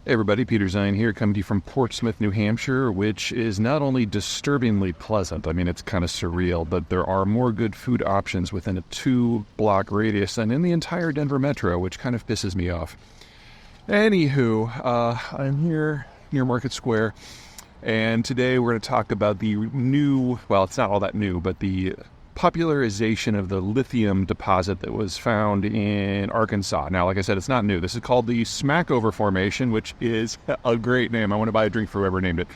Hey everybody, Peter Zeihan here, coming to you from Portsmouth, New Hampshire, which is not only disturbingly pleasant, I mean, it's kind of surreal, but there are more good food options within a 2-block radius than in the entire Denver metro, which kind of pisses me off. Anywho, I'm here near Market Square, and today we're going to talk about the new, well, it's not all that new, but the popularization of the lithium deposit that was found in Arkansas. Now, like I said, it's not new. This is called the Smackover Formation, which is a great name. I want to buy a drink for whoever named it.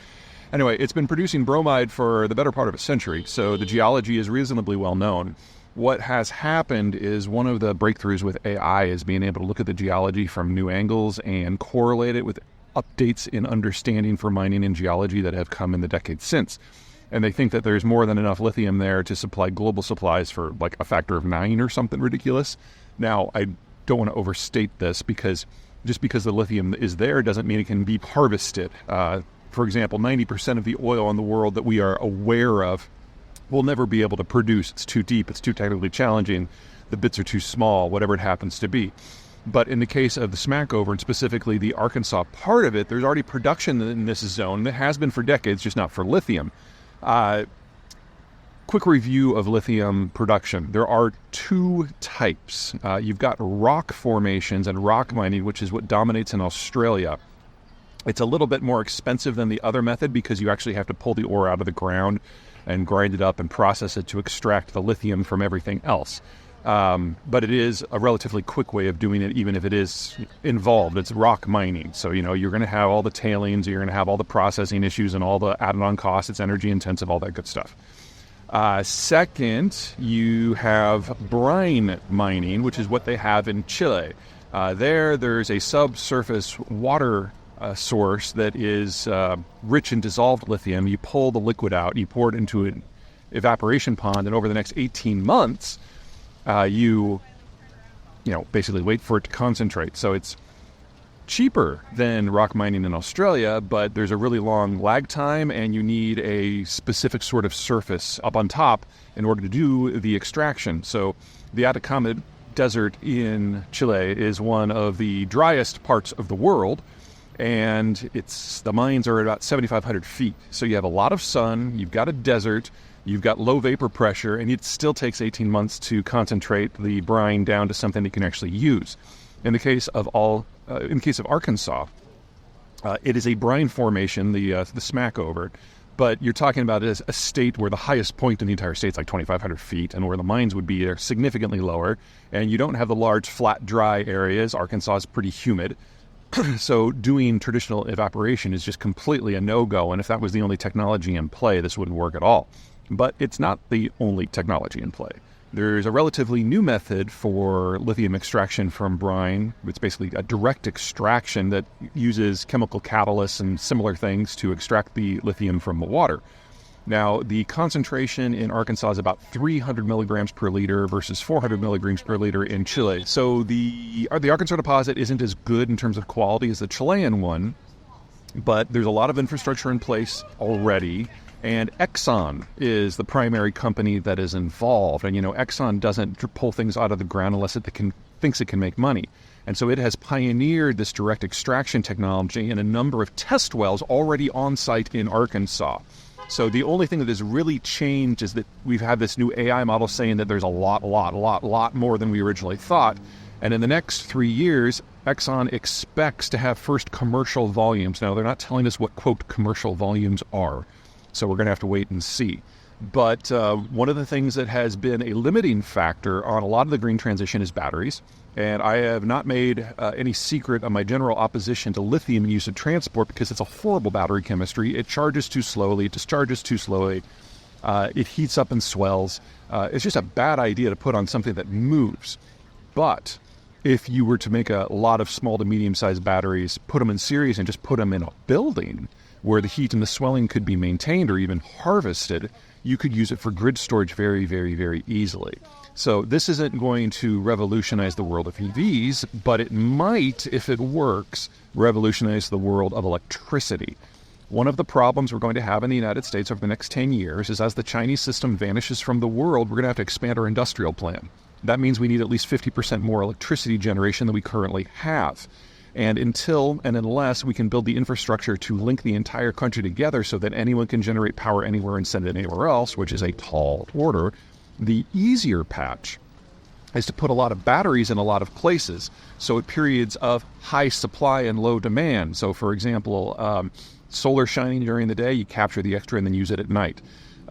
Anyway, it's been producing bromide for the better part of a century, so the geology is reasonably well known. What has happened is one of the breakthroughs with AI is being able to look at the geology from new angles and correlate it with updates in understanding for mining and geology that have come in the decades since. And they think that there's more than enough lithium there to supply global supplies for like a factor of 9 or something ridiculous. Now, I don't want to overstate this because just because the lithium is there doesn't mean it can be harvested. For example, 90% of the oil in the world that we are aware of will never be able to produce. It's too deep, it's too technically challenging, the bits are too small, whatever it happens to be. But in the case of the Smackover, and specifically the Arkansas part of it, there's already production in this zone that has been for decades, just not for lithium. Quick review of lithium production. There are 2 types. You've got rock formations and rock mining, which is what dominates in Australia. It's a little bit more expensive than the other method because you actually have to pull the ore out of the ground and grind it up and process it to extract the lithium from everything else. But it is a relatively quick way of doing it, even if it is involved. It's rock mining. So, you're going to have all the tailings, you're going to have all the processing issues and all the added-on costs. It's energy intensive, all that good stuff. Second, you have brine mining, which is what they have in Chile. There's a subsurface water source that is rich in dissolved lithium. You pull the liquid out, you pour it into an evaporation pond, and over the next 18 months, you basically wait for it to concentrate. So it's cheaper than rock mining in Australia, but there's a really long lag time and you need a specific sort of surface up on top in order to do the extraction. So the Atacama Desert in Chile is one of the driest parts of the world, and the mines are at about 7,500 feet. So you have a lot of sun, you've got a desert, you've got low vapor pressure, and it still takes 18 months to concentrate the brine down to something that you can actually use. In the case of Arkansas, it is a brine formation, the Smackover, but you're talking about it as a state where the highest point in the entire state is like 2,500 feet, and where the mines would be are significantly lower, and you don't have the large, flat, dry areas. Arkansas is pretty humid. So doing traditional evaporation is just completely a no-go, and if that was the only technology in play, this wouldn't work at all. But it's not the only technology in play. There's a relatively new method for lithium extraction from brine. It's basically a direct extraction that uses chemical catalysts and similar things to extract the lithium from the water. Now, the concentration in Arkansas is about 300 milligrams per liter versus 400 milligrams per liter in Chile. So the Arkansas deposit isn't as good in terms of quality as the Chilean one, but there's a lot of infrastructure in place already. And Exxon is the primary company that is involved. And, Exxon doesn't pull things out of the ground unless it thinks it can make money. And so it has pioneered this direct extraction technology in a number of test wells already on site in Arkansas. So the only thing that has really changed is that we've had this new AI model saying that there's a lot more than we originally thought. And in the next 3 years, Exxon expects to have first commercial volumes. Now, they're not telling us what, quote, commercial volumes are. So we're going to have to wait and see. But one of the things that has been a limiting factor on a lot of the green transition is batteries. And I have not made any secret of my general opposition to lithium use of transport because it's a horrible battery chemistry. It charges too slowly, it discharges too slowly, it heats up and swells. It's just a bad idea to put on something that moves. But if you were to make a lot of small to medium-sized batteries, put them in series and just put them in a building where the heat and the swelling could be maintained or even harvested, you could use it for grid storage very, very, very easily. So this isn't going to revolutionize the world of EVs, but it might, if it works, revolutionize the world of electricity. One of the problems we're going to have in the United States over the next 10 years is as the Chinese system vanishes from the world, we're going to have to expand our industrial plan. That means we need at least 50% more electricity generation than we currently have. And until and unless we can build the infrastructure to link the entire country together so that anyone can generate power anywhere and send it anywhere else, which is a tall order, the easier patch is to put a lot of batteries in a lot of places. So at periods of high supply and low demand. So for example, solar shining during the day, you capture the extra and then use it at night.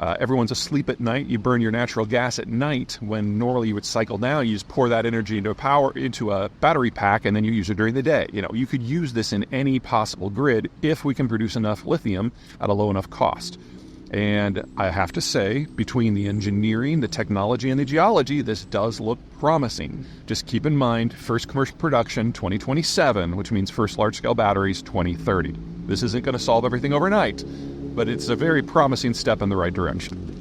Everyone's asleep at night. You burn your natural gas at night when normally you would cycle down. You just pour that energy into a battery pack, and then you use it during the day. You could use this in any possible grid if we can produce enough lithium at a low enough cost. And I have to say, between the engineering, the technology, and the geology, this does look promising. Just keep in mind, first commercial production 2027, which means first large-scale batteries 2030. This isn't going to solve everything overnight, but it's a very promising step in the right direction.